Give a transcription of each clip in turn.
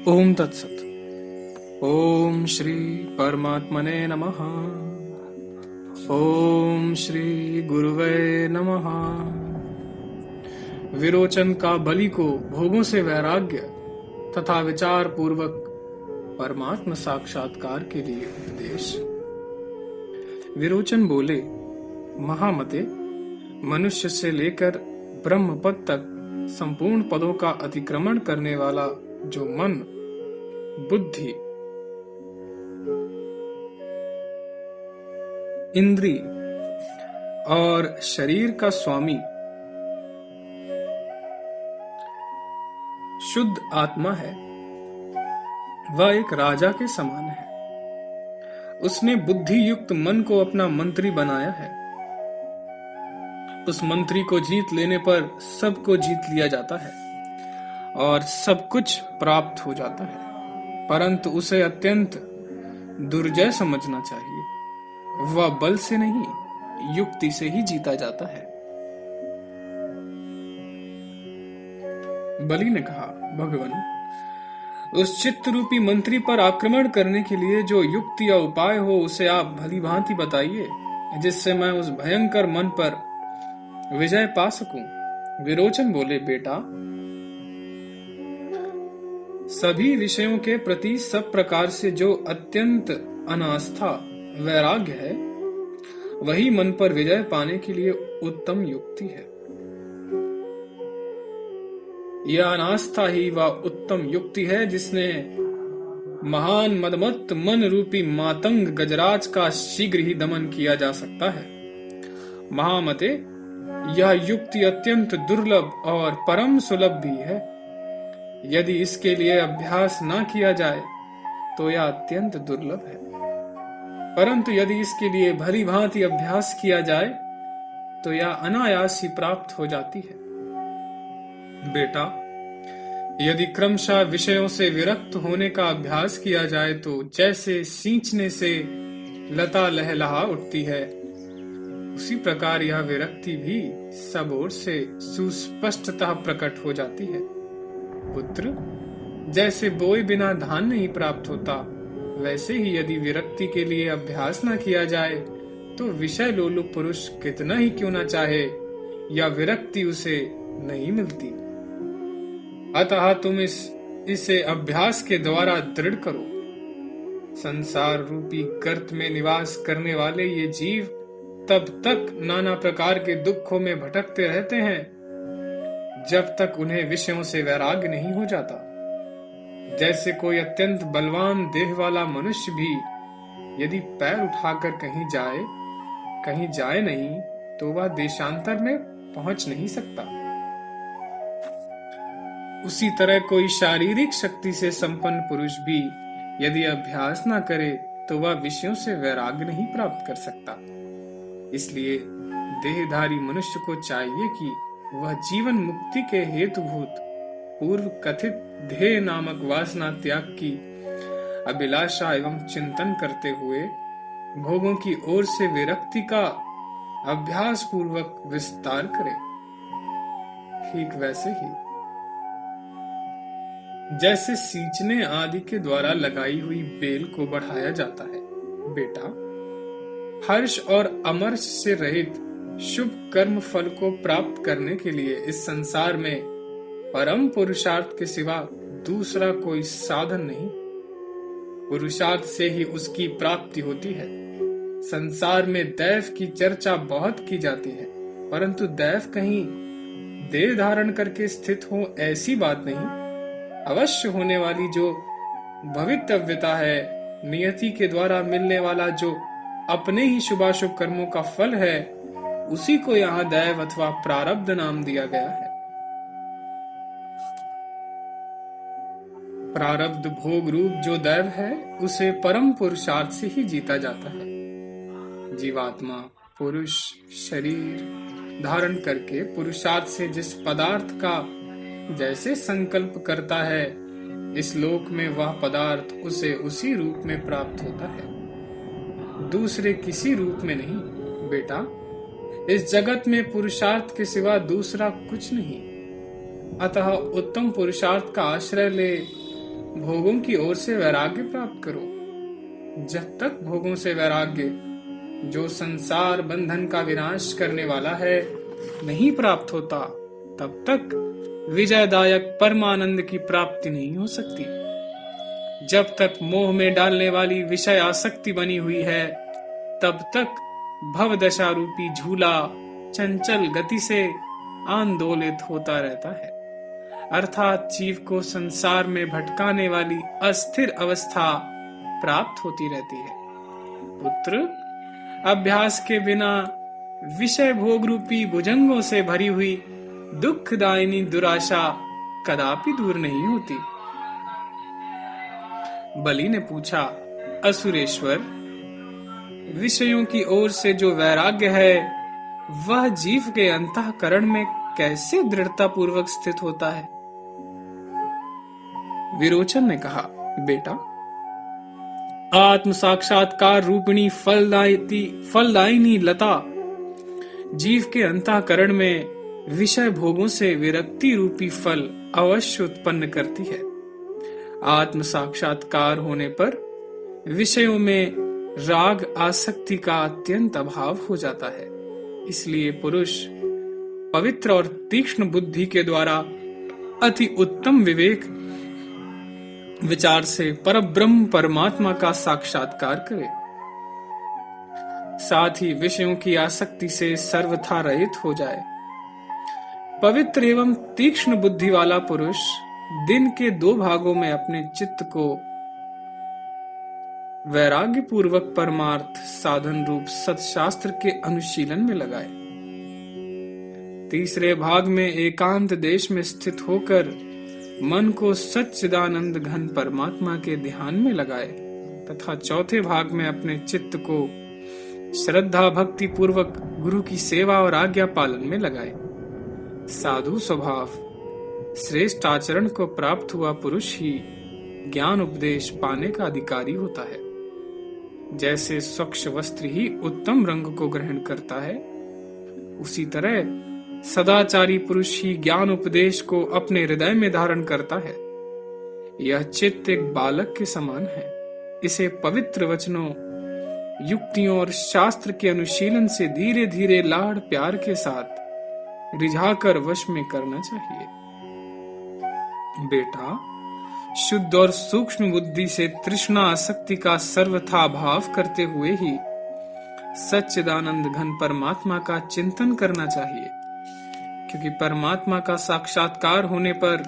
ओम तत्सत। ओम श्री परमात्मने नमः। ओम श्री गुरुवे नमः। विरोचन का बलि को भोगों से वैराग्य तथा विचार पूर्वक परमात्म साक्षात्कार के लिए उपदेश। विरोचन बोले, महामते, मनुष्य से लेकर ब्रह्म पद तक संपूर्ण पदों का अतिक्रमण करने वाला जो मन, बुद्धि, इंद्रिय और शरीर का स्वामी शुद्ध आत्मा है, वह एक राजा के समान है। उसने बुद्धि युक्त मन को अपना मंत्री बनाया है। उस मंत्री को जीत लेने पर सबको जीत लिया जाता है और सब कुछ प्राप्त हो जाता है, परंतु उसे अत्यंत दुर्जय समझना चाहिए। वह बल से नहीं, युक्ति से ही जीता जाता है। बलि ने कहा, भगवान, उस चित्त रूपी मंत्री पर आक्रमण करने के लिए जो युक्ति या उपाय हो उसे आप भली भांति बताइए, जिससे मैं उस भयंकर मन पर विजय पा सकूं। विरोचन बोले, बेटा, सभी विषयों के प्रति सब प्रकार से जो अत्यंत अनास्था वैराग्य है, वही मन पर विजय पाने के लिए उत्तम युक्ति है। यह अनास्था ही वह उत्तम युक्ति है जिसने महान मदमत्त मन रूपी मातंग गजराज का शीघ्र ही दमन किया जा सकता है। महामते, यह युक्ति अत्यंत दुर्लभ और परम सुलभ भी है। यदि इसके लिए अभ्यास न किया जाए तो यह अत्यंत दुर्लभ है, परंतु यदि इसके लिए भली भांति अभ्यास किया जाए तो यह अनायास ही प्राप्त हो जाती है। बेटा, यदि क्रमशः विषयों से विरक्त होने का अभ्यास किया जाए तो जैसे सींचने से लता लहलहा उठती है, उसी प्रकार यह विरक्ति भी सब ओर से सुस्पष्टतः प्रकट हो जाती है। पुत्र, जैसे बोए बिना धान नहीं प्राप्त होता, वैसे ही यदि विरक्ति के लिए अभ्यास न किया जाए तो विषय लोलुप पुरुष कितना ही क्यों न चाहे, या विरक्ति उसे नहीं मिलती। अतः तुम इसे अभ्यास के द्वारा दृढ़ करो। संसार रूपी गर्त में निवास करने वाले ये जीव तब तक नाना प्रकार के दुखों में भटकते रहते हैं जब तक उन्हें विषयों से वैराग्य नहीं हो जाता। जैसे कोई अत्यंत बलवान देह वाला मनुष्य भी यदि पैर उठाकर कहीं जाए नहीं तो वह देशांतर में पहुंच नहीं सकता। उसी तरह कोई शारीरिक शक्ति से संपन्न पुरुष भी यदि अभ्यास न करे तो वह विषयों से वैराग्य नहीं प्राप्त कर सकता। इसलिए देहधारी मनुष्य को चाहिए कि वह जीवन मुक्ति के हेतुभूत पूर्व कथित ध्येय नामक वासना त्याग की अभिलाषा एवं चिंतन करते हुए भोगों की ओर से विरक्ति का अभ्यास पूर्वक विस्तार करे। ठीक वैसे ही जैसे सींचने आदि के द्वारा लगाई हुई बेल को बढ़ाया जाता है। बेटा, हर्ष और अमर्ष से रहित शुभ कर्म फल को प्राप्त करने के लिए इस संसार में परम पुरुषार्थ के सिवा दूसरा कोई साधन नहीं। पुरुषार्थ से ही उसकी प्राप्ति होती है। संसार में दैव की चर्चा बहुत की जाती है, परंतु दैव कहीं देह धारण करके स्थित हो ऐसी बात नहीं। अवश्य होने वाली जो भवितव्यता है, नियति के द्वारा मिलने वाला जो अपने ही शुभाशुभ कर्मों का फल है, उसी को यहाँ दैव अथवा प्रारब्ध नाम दिया गया है। प्रारब्ध भोग रूप जो दैव है, उसे परम पुरुषार्थ से ही जीता जाता है। जीवात्मा पुरुष शरीर धारण करके पुरुषार्थ से जिस पदार्थ का जैसे संकल्प करता है, इस लोक में वह पदार्थ उसे उसी रूप में प्राप्त होता है, दूसरे किसी रूप में नहीं। बेटा, इस जगत में पुरुषार्थ के सिवा दूसरा कुछ नहीं। अतः उत्तम पुरुषार्थ का आश्रय ले भोगों की ओर से वैराग्य प्राप्त करो। जब तक भोगों से वैराग्य, जो संसार बंधन का विनाश करने वाला है, नहीं प्राप्त होता, तब तक विजयदायक परमानंद की प्राप्ति नहीं हो सकती। जब तक मोह में डालने वाली विषय आसक्ति बनी हुई है, तब तक भवदशा रूपी झूला चंचल गति से आंदोलित होता रहता है, अर्थात जीव को संसार में भटकाने वाली अस्थिर अवस्था प्राप्त होती रहती है। पुत्र, अभ्यास के बिना विषय भोग रूपी भुजंगों से भरी हुई दुखदायिनी दुराशा कदापि दूर नहीं होती। बलि ने पूछा, असुरेश्वर, विषयों की ओर से जो वैराग्य है, वह जीव के अंतःकरण में कैसे दृढ़ता पूर्वक स्थित होता है? विरोचन ने कहा, बेटा, आत्म साक्षात्कार रूपिणी फलदायिनी लता जीव के अंतःकरण में विषय भोगों से विरक्ति रूपी फल अवश्य उत्पन्न करती है। आत्म साक्षात्कार होने पर विषयों में राग आसक्ति का अत्यंत अभाव हो जाता है। इसलिए पुरुष पवित्र और तीक्ष्ण बुद्धि के द्वारा अति उत्तम विवेक विचार से परब्रह्म परमात्मा का साक्षात्कार करे। साथ ही विषयों की आसक्ति से सर्वथा रहित हो जाए। पवित्र एवं तीक्ष्ण बुद्धि वाला पुरुष दिन के 2 भागों में अपने चित्त को वैराग्य पूर्वक परमार्थ साधन रूप सत्शास्त्र के अनुशीलन में लगाए। तीसरे भाग में एकांत देश में स्थित होकर मन को सच्चिदानंद घन परमात्मा के ध्यान में लगाए तथा चौथे भाग में अपने चित्त को श्रद्धा भक्ति पूर्वक गुरु की सेवा और आज्ञा पालन में लगाए। साधु स्वभाव, श्रेष्ठ आचरण को प्राप्त हुआ पुरुष ही ज्ञान उपदेश पाने का अधिकारी होता है। जैसे स्वच्छ वस्त्र ही उत्तम रंग को ग्रहण करता है, उसी तरह सदाचारी पुरुष ही ज्ञान उपदेश को अपने हृदय में धारण करता है। यह चित्त एक बालक के समान है। इसे पवित्र वचनों, युक्तियों और शास्त्र के अनुशीलन से धीरे धीरे लाड़ प्यार के साथ रिझाकर वश में करना चाहिए। बेटा, शुद्ध और सूक्ष्म बुद्धि से तृष्णा आसक्ति का सर्वथा भाव करते हुए ही सच्चिदानंद घन परमात्मा का चिंतन करना चाहिए, क्योंकि परमात्मा का साक्षात्कार होने पर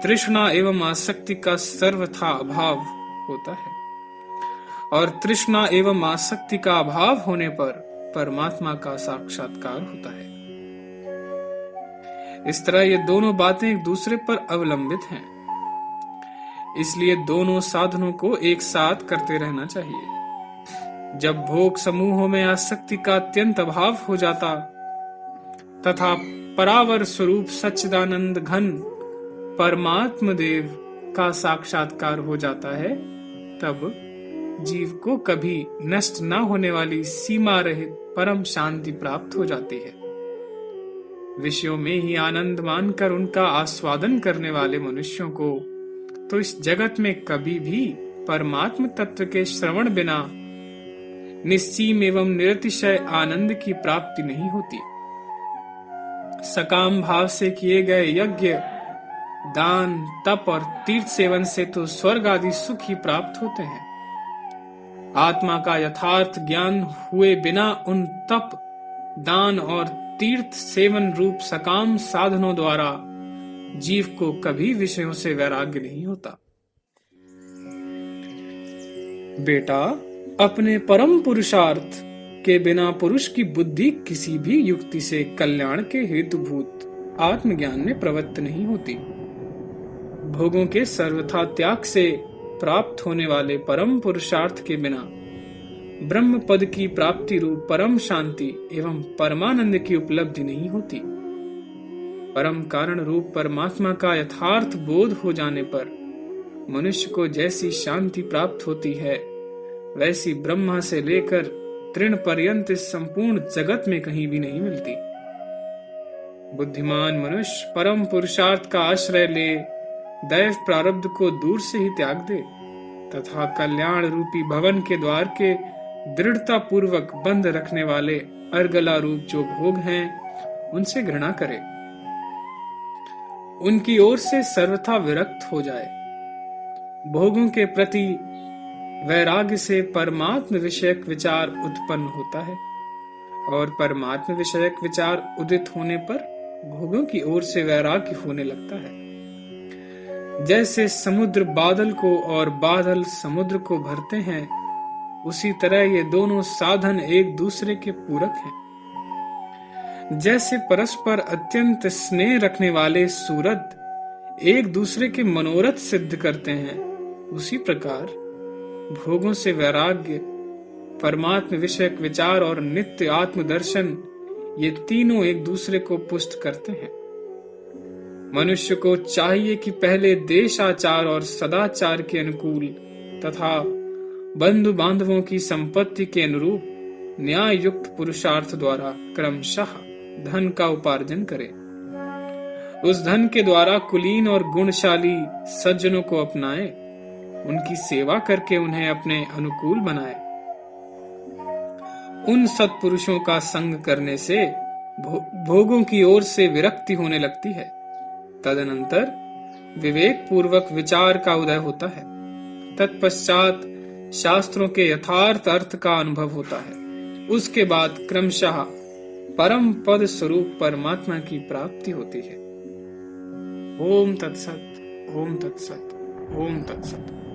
तृष्णा एवं आसक्ति का सर्वथा अभाव होता है और तृष्णा एवं आसक्ति का अभाव होने पर परमात्मा का साक्षात्कार होता है। इस तरह ये दोनों बातें एक दूसरे पर अवलंबित हैं। इसलिए दोनों साधनों को एक साथ करते रहना चाहिए। जब भोग समूहों में आसक्ति का अत्यंत अभाव हो जाता तथा परावर स्वरूप सच्चिदानंद घन परमात्म देव का साक्षात्कार हो जाता है, तब जीव को कभी नष्ट न होने वाली सीमा रहित परम शांति प्राप्त हो जाती है। विषयों में ही आनंद मानकर उनका आस्वादन करने वाले मनुष्यों को तो इस जगत में कभी भी परमात्म तत्व के श्रवण बिना निस्सीम एवं निरतिशय आनंद की प्राप्ति नहीं होती। सकाम भाव से किए गए यज्ञ, दान, तप और तीर्थ सेवन से तो स्वर्ग आदि सुख ही प्राप्त होते हैं। आत्मा का यथार्थ ज्ञान हुए बिना उन तप, दान और तीर्थ सेवन रूप सकाम साधनों द्वारा जीव को कभी विषयों से वैराग्य नहीं होता। बेटा, अपने परम पुरुषार्थ के बिना पुरुष की बुद्धि किसी भी युक्ति से कल्याण के हेतुभूत आत्मज्ञान में प्रवृत्त नहीं होती। भोगों के सर्वथा त्याग से प्राप्त होने वाले परम पुरुषार्थ के बिना ब्रह्म पद की प्राप्ति रूप परम शांति एवं परमानंद की उपलब्धि नहीं होती। परम कारण रूप परमात्मा का यथार्थ बोध हो जाने पर मनुष्य को जैसी शांति प्राप्त होती है, वैसी ब्रह्मा से लेकर तृण पर्यंत इस संपूर्ण जगत में कहीं भी नहीं मिलती। बुद्धिमान मनुष्य परम पुरुषार्थ का आश्रय ले दैव प्रारब्ध को दूर से ही त्याग दे तथा कल्याण रूपी भवन के द्वार के दृढ़ता पूर्वक बंद रखने वाले अर्गला रूप जो भोग हैं उनसे घृणा करे, उनकी ओर से सर्वथा विरक्त हो जाए। भोगों के प्रति वैराग्य से परमात्म विषयक विचार उत्पन्न होता है और परमात्म विषयक विचार उदित होने पर भोगों की ओर से वैराग्य होने लगता है। जैसे समुद्र बादल को और बादल समुद्र को भरते हैं, उसी तरह ये दोनों साधन एक दूसरे के पूरक हैं। जैसे परस्पर अत्यंत स्नेह रखने वाले सूरत एक दूसरे के मनोरथ सिद्ध करते हैं, उसी प्रकार भोगों से वैराग्य, परमात्म विषयक विचार और नित्य आत्मदर्शन ये तीनों एक दूसरे को पुष्ट करते हैं। मनुष्य को चाहिए कि पहले देश आचार और सदाचार के अनुकूल तथा बंधु बांधवों की संपत्ति के अनुरूप न्याय युक्त पुरुषार्थ द्वारा क्रमशः धन का उपार्जन करे। उस धन के द्वारा कुलीन और गुणशाली सज्जनों को अपनाए, उनकी सेवा करके उन्हें अपने अनुकूल बनाए। उन सत्पुरुषों का संग करने से भोगों की ओर से विरक्ति होने लगती है। तदनंतर विवेक पूर्वक विचार का उदय होता है। तत्पश्चात शास्त्रों के यथार्थ अर्थ का अनुभव होता है। उसके बाद क्रमशः परम पद स्वरूप परमात्मा की प्राप्ति होती है। ओम तत्सत, ओम तत्सत, ओम तत्सत।